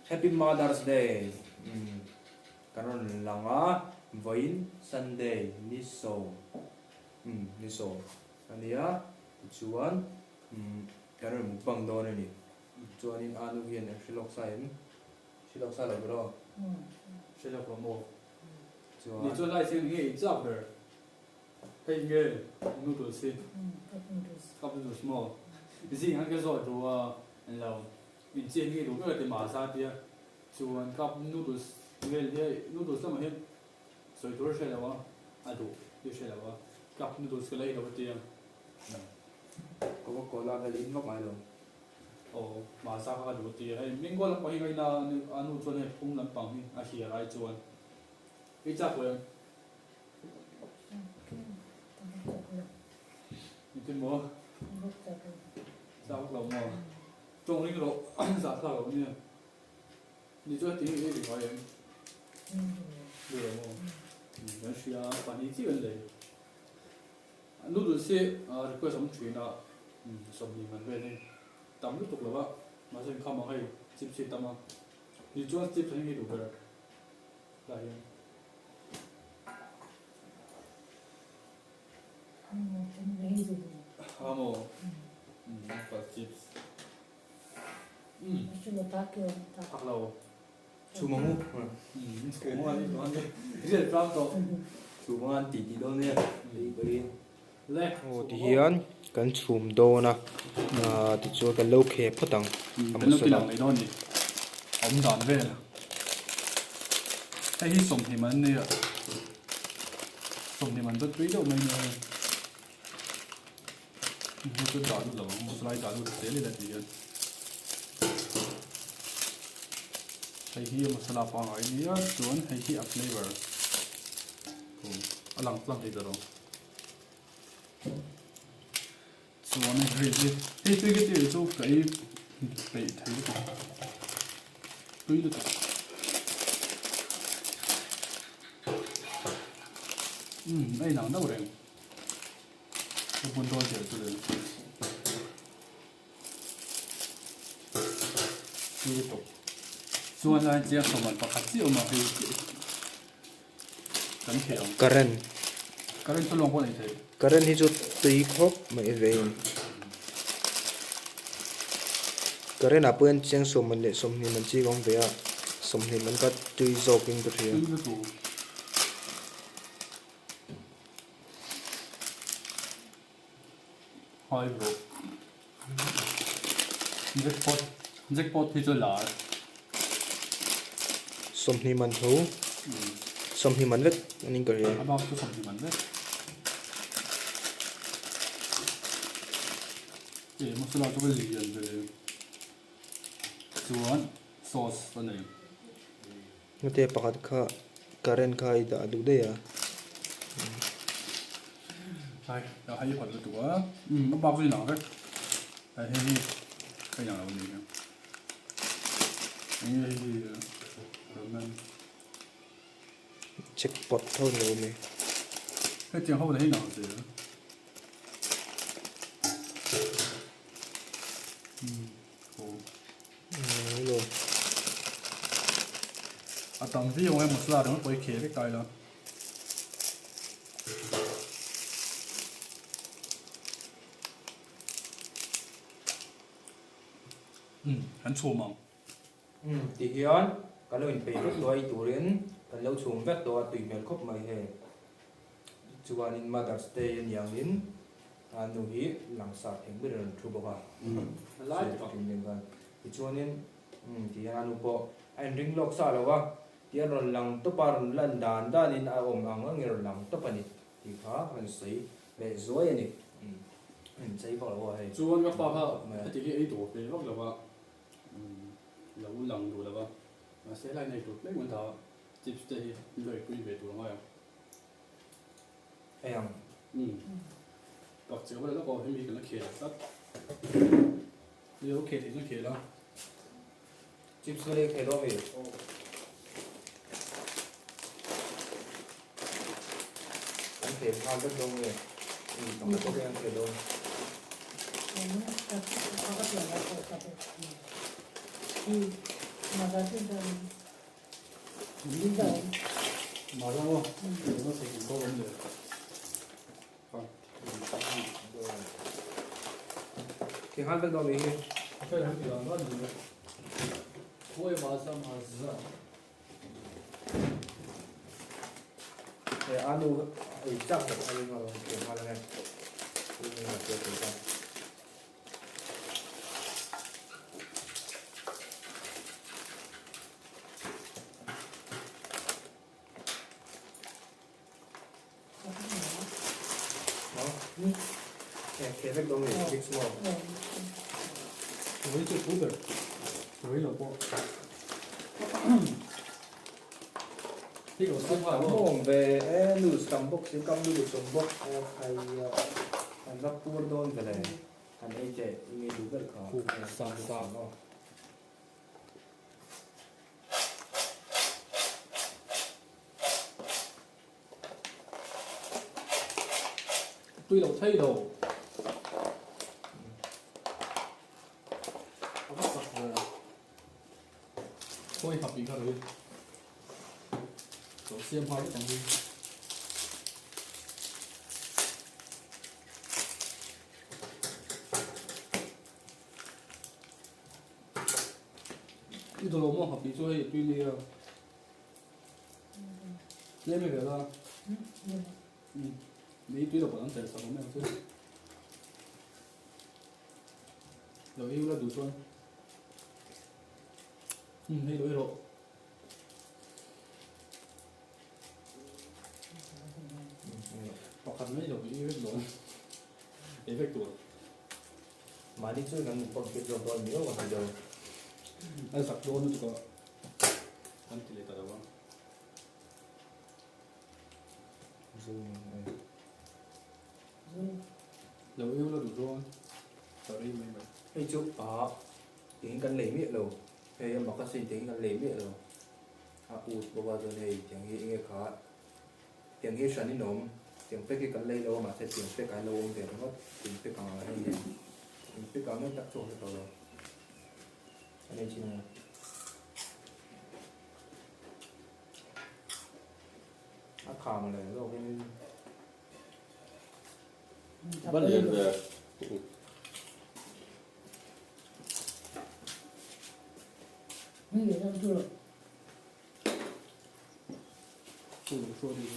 Happy Mother's Day. Karon langa vain Sunday niso. Niso. Ania chuan karon mukbang do ni. Chuan in anu hian shilok sa lo bro. Shilok lo mo. Chuan Ni chuan lai sin nge chap ber. Hei nge noodle sin. Cup noodles mo.Isi han ke zo do an lo. Min chen nge do ke ma sa tia. Chuan cup noodles nge he noodles ma he. Soi tur she la wa. Adu ye she la wa. Cup noodles ke lai do tia. Coca-Cola cái lĩnh góc mai rồi. Ồ, mà sao các đồ tiền hay mình có là có những cái anh chuan này cũng làm bằng đi, à chỉ là chuan, cái chắc rồi, những cái mỏ, sao các mỏ, trong những cái đồ ăn sao sao như,你做第一个的话也，对了么，但是啊，反正这个嘞，努力些啊，这个什么chuyện啊，什么你们这呢？tắm nước tục là vậy mà xem không mà hay chip chip tắm à thì cho chip thành cái đủ rồi là gì hamo và chips hoặc là Chú mong chú mong ăn đi mong ăn đi rất là tròn to chú mong ăn tí đâu nè đi đi lẹ thì hiện kan chum do na ti chu kan lo khe photang kan lo pilang nei don ni om dan ve la hei hi som hi man ne som ni man tot tui do mai ne mo chu da du lo mo slide da du te le da ti yan hei hi masala pa ngai ni ya chuan hei hi a flavor ko alang tlang ti da ro chuan hei hi hei tui ke ti chu kai pe thai ko tui lu ai nang đâu rồi cái bún đôi kiểu tôi được tiếp tục chuan lai chia số mình phải chia mà thì cần khéo karen tôi long qua này thế karen hi chu tui khop mai ve karen apun chang som man le som ni man chi gong ve a som ni man ka tui zo king to thia hai bro jackpot thì tôi là som ni man tho som ni man vek aning ka ria about to something man đấy cái masala tôi cái gì vậy chuan sauce cái này ngote pakhat kha karen khai da du de ya hai đó hay hoạt động của nó bao nhiêu nào đấy hay cái nào là gì nhá như mình jackpot tho lo me cái tiếng hậu đấy nào gì lo à tầm ví dụ em một là nó quay khé cái tay là hắn chua mỏng thì hiện cái lời phải rất đôi tụ đến cái lâu chùm vét đồ tùy mèo khóc mày hè chuan in Mother's Day in yang in nu hi lang sa theng bi ren thu ba lại thì mình gan thì chuan in thì anu po anh ring lok sa lo wa ti ron lang to par lan dan dan in a om ang ngir lang to pani thì kha han sei be zoi ani sei ba lo hay chuan cái pha thì cái ấy đồ về lúc là ba lâu lần đồ là ba mà sẽ lại này đồ mấy con thảo chips đây lời quy về đồ ngay em đọc chữ bây giờ nó có cái gì cái nó khề rất nếu khề thì nó khề lắm chips cái này cái đó về anh thêm pha rất đông rồi tổng có cái anh thêm đông 마상어 이거 새끼 먹었는데 thì hai bên đó mình 앞에 한 개가 안 가지고 거의 마사 thì anu chắc là anh mà kiểu hai này nhưng mà chưa thấy sao đó cái vết đông này big small với chữ cũ được với là bộ khi có sinh hoạt không Không về nụ sắm bốc sẽ công nụ sắm bốc hay anh gặp pur don về này anh ấy chạy nghe đủ vậy không sao tuy đầu thay đầu thôi học gì thôi đầu xiêm hoa cái chẳng gì đi đồ mà học gì chơi tuy đi lên mấy cái đó đi tuy đồ vẫn chạy sao không em chứ rồi yêu là đủ xuân hay đổi độ hoặc là mấy đồ yêu độ để vạch tuổi mà đi chơi gần một con kia rồi còn nhớ vào giờ anh sạc đô nữa có anh chỉ lấy tờ đâu dầu yêu là đủ rồi tờ đi mấy mấy hay chụp đó tiếng cần lấy miệng rồi hay em bảo các sinh tiếng cần lấy miệng rồi bao giờ này tiếng nghe khó tiếng nghe sẵn đi nôm tiếng phép cái cần lấy lâu mà sẽ tiếng phép cái lâu thì nó tiếng phép còn hay gì tiếng phép còn nó chắc chỗ rồi cho nên chỉ là khảo mà này rồi nên Vẫn liền về xua đi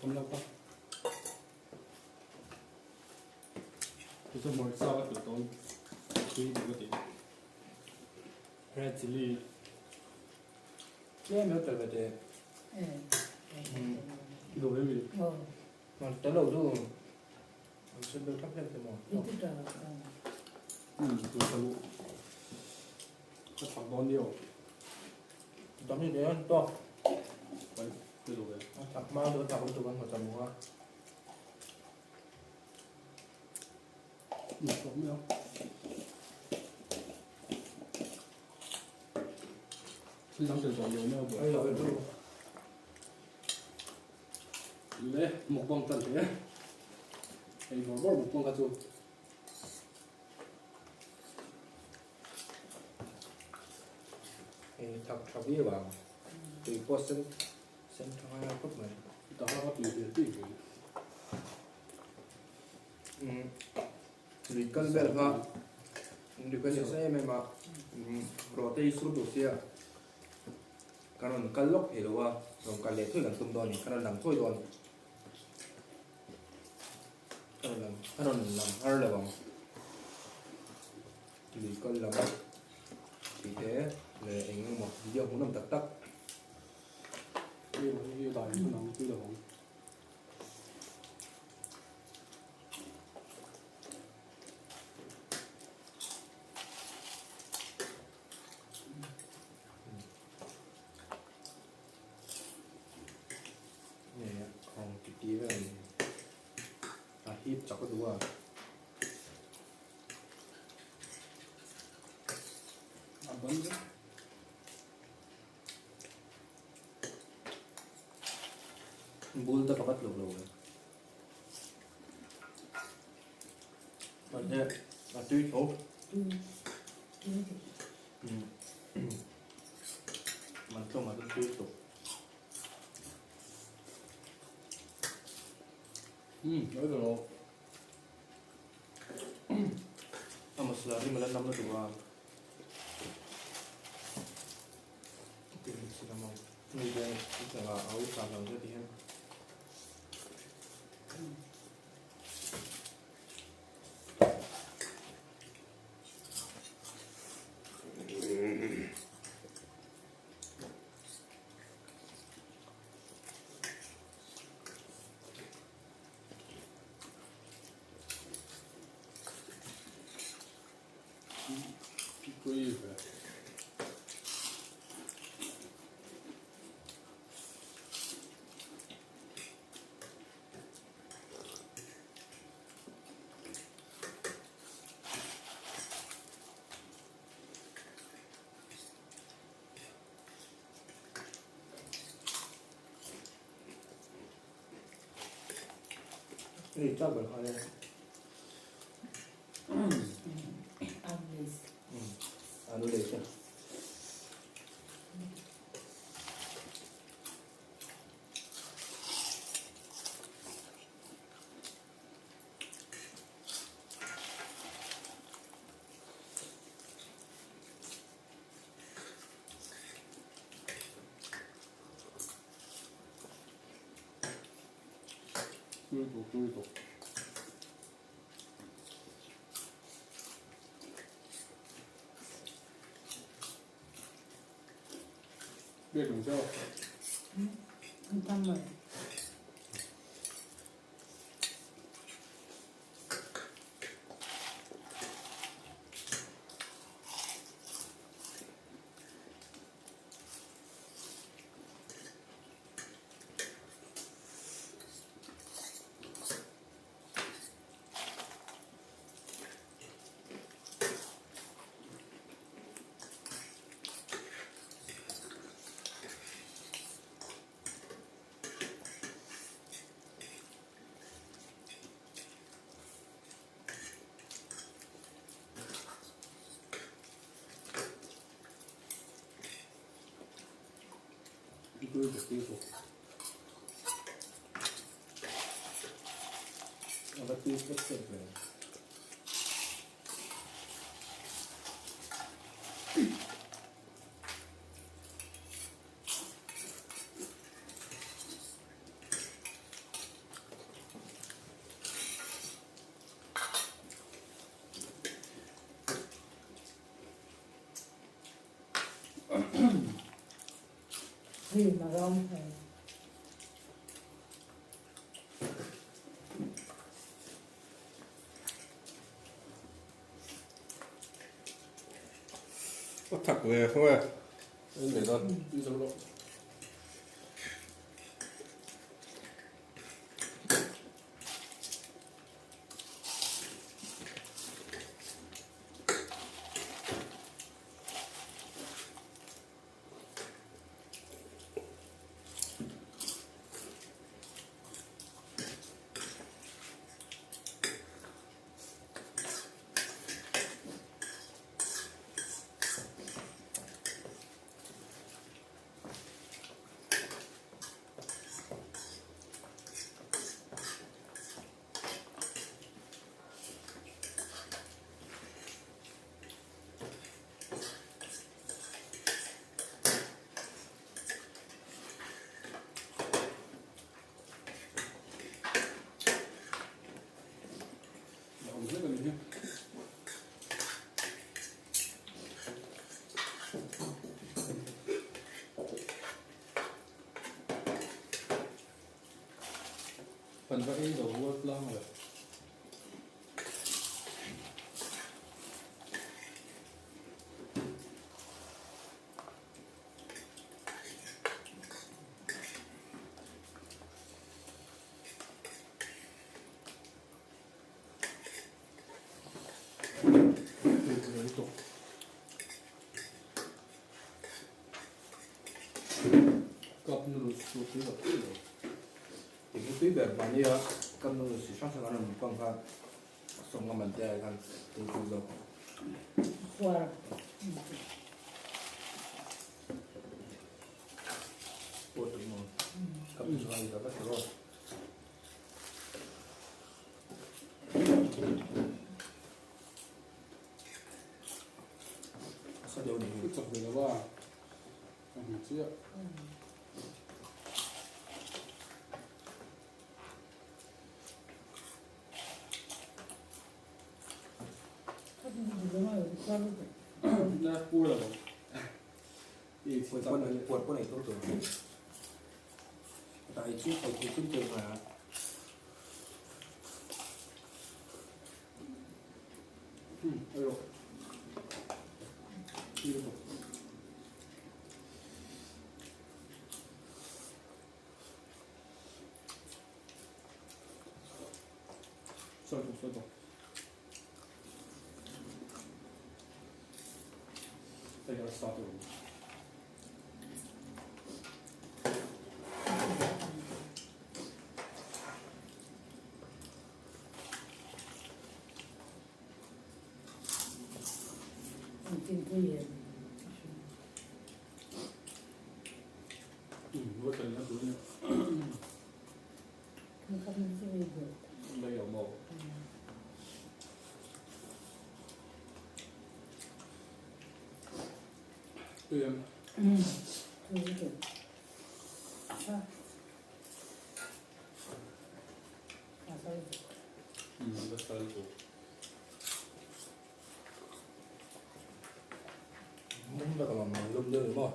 không lâu quá tôi sẽ mỗi sao cái tốn tuy được cái gì red chili cái nữa trở về để đồ đấy gì còn tới đầu luôn mình sẽ được thắp lên cái mỏ tôi phải lụ cái thằng bao nhiêu tóm như thế ăn to đấy cái đồ đấy thắp mau được thắp được ăn một trăm mua được không nhau cái dám từ giỏi nhiều nhau bây giờ tôi lấy một con tận thế thì nó bỏ một con cá chua thì thắp bia vào từ qua sân thang hai phút này ta có tùy tiền tùy thì cân bel ha thì cân sẽ mà roti suru dosia karon kalok hilowa rom kalle thoi kan tum doni karon lang thoi don karon lang har lawang thì cân làm thì thế là anh một video cũng nằm tắc tắc yêu tài nó nóng chưa được không nè còn cái tí về hít cho cái đúng à vẫn chứ bul ta pakat log log man he a tui tho man to ma tui tho nói rồi a masala ri malan nam na tuwa tin sila mo ni de sa ga au sa lang de hen quý về ni ta ba ha ne anu le cha quý tục biết đúng chưa Không tâm rồi. quý tục aba tui step step le Gì mà rong thì có thật về không à anh để thôi đi sâu lộ rất là nhiều phần vẫy dầu vua long rồi cup noodles, so 되게 삐ber 많이야. 깜놀 수 상상하는 물건과 성감만 대한 대구도 ขวด 그것도 뭐 깜놀하기가 들어. 사대원이 จบเลยแล้วว่าอาหารเชื่อ ถ้าเป็นอยู่แล้วไม่ก็รู้สึก น่าพูดหรออีก quần สัก quân này quần quân này tốt rồi. Tại trước phải cứขึ้นเจอมา เออที่ระบบช่วยตัวไปกันสตาร์ทเลย กินตู้เย็น รู้สึกนะตัวนี้ มันก็ไม่ใช่เยอะ ไม่ยอมบอกเตือน รู้สึกอ่ะอะไร แล้วสตาร์ทตัว 뭔가 막 룸룸 뭐 ดึงต่อ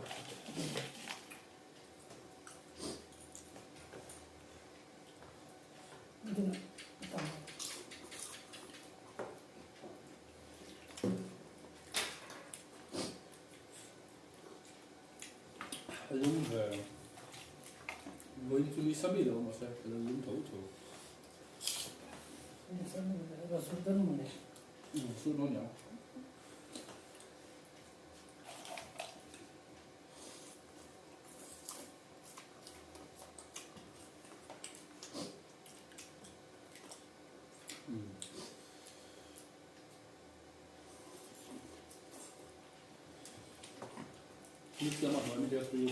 Allung voglio tu li sapere come sei allung tutto ไม่ใช่เราสุดต้นหมดเลย su non ne ho iniziamo a fare mi piace io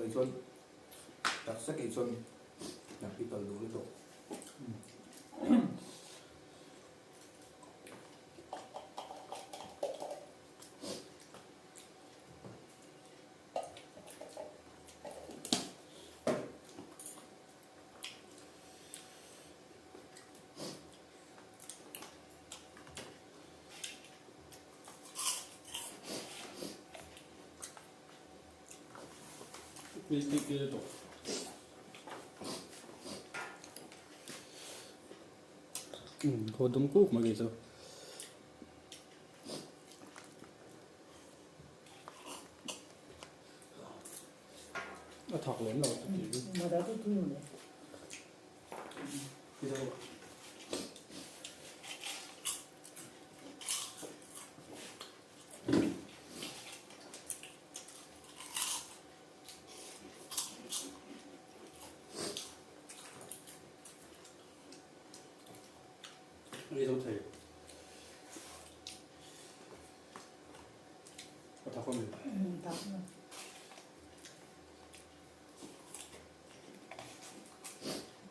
cái xuân đặc sắc cái xuân là cái tàu lúa độ questi che do hồ tôm cuốc mà kìa sao nó thật lên rồi มาได้ทุกที่เลย thì đâu đi đâu thì có thật không nhỉ ตักเลย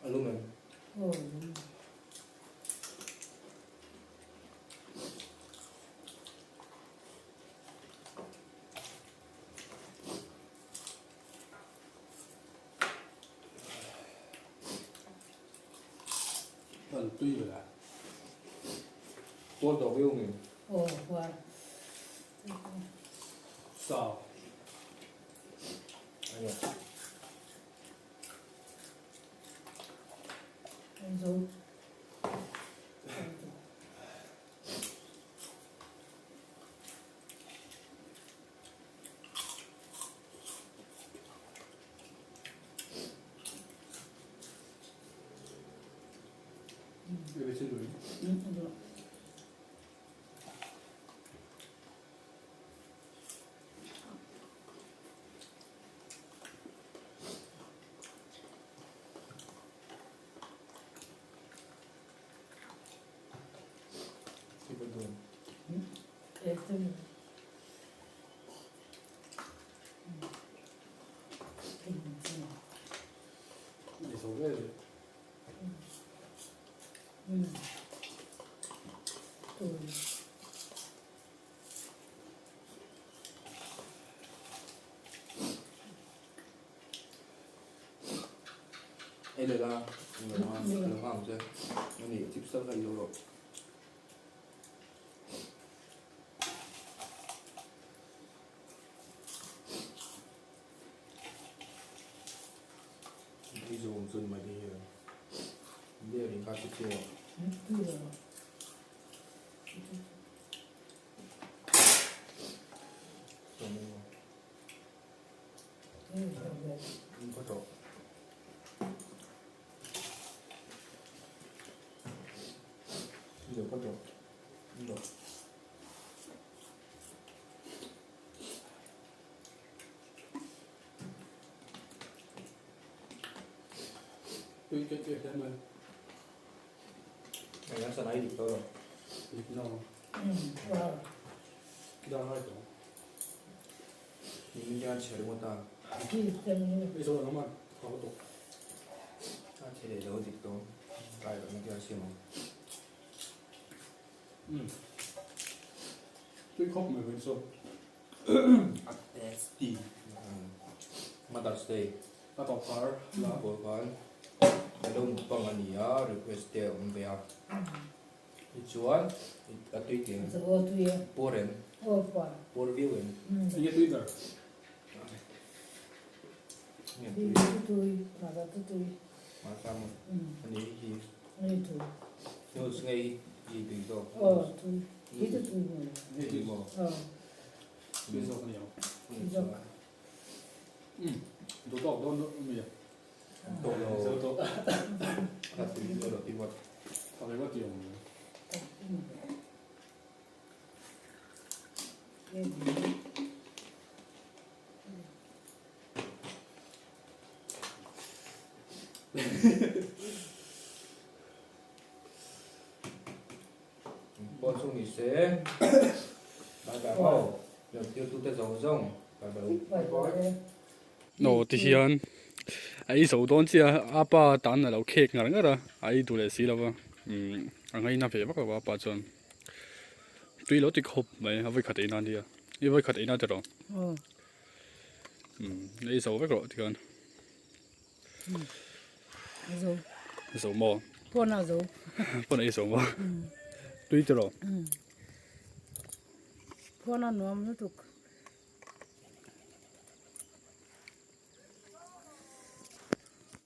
alumen โอ้ย tuy rồi là 또 더배우면 Ồ, qua. Sao? Anh ạ. Anh dấu. Cái xin lỗi. Được. Thì bình thường. Để tôi. Để số cái gì? Tôi. Đây là người hoàng chưa? Nó nghỉ chip sắp ra lâu rồi. Đi dùng dùn mà đi bây giờ đến các chip chưa? Tôi rồi. Dùng không có chỗ. Giờ có chỗ. Được. Cái thế này. Anh đang sẵn ấy được thôi. Cái nào? Wow. Đang hai chỗ. Mình đang chơi được một ta. Khi cần Cái số nó mà có tổ. Ta chơi để đâu dịch đâu. Cái đó mình chơi xem không. Cái khóc mà cái số. ST. Mother's Day. Ta tỏ phá là Của con. Cái đông bằng anh nhớ request để ông về học. Đi chuan. Ở tuy tiếng. giờ ô tôi. Poren. Ô qua. Por viewing. anh nghe Twitter. Nghe Đi tuy. tôi. Mà ra tôi. Mà sao mà. Anh ấy thì. Ngay tôi. Nhưng ngay gì tùy đâu. Tôi. Đi tôi rồi. Nghe Tùy Twitter. mà. Cái số nhiều. Tùy Tổ tỏ đâu nữa bây giờ. Tổ Số đồ. tổ. Thật tùy đồ tùy vật. Tao thấy có tiền. Con xuống nghỉ xế. Bài bài hậu. Được tiêu tụ tế dòng dòng. Bài bài Phải có đây. No, thì hiện ai số đó chỉ à ba đàn là lâu cake ngang cái đó, ai đủ để xí đâu mà, anh ấy nạp về bắt đầu ba chọn, tuy lâu thì khóc mà, hay khát ấy đi à, hay khát ấy nãy rồi, ai số vậy rồi thì còn, Rồi. số mò, Con nào rồi? con ấy số mò, tuy rồi, Con nào nó mới được.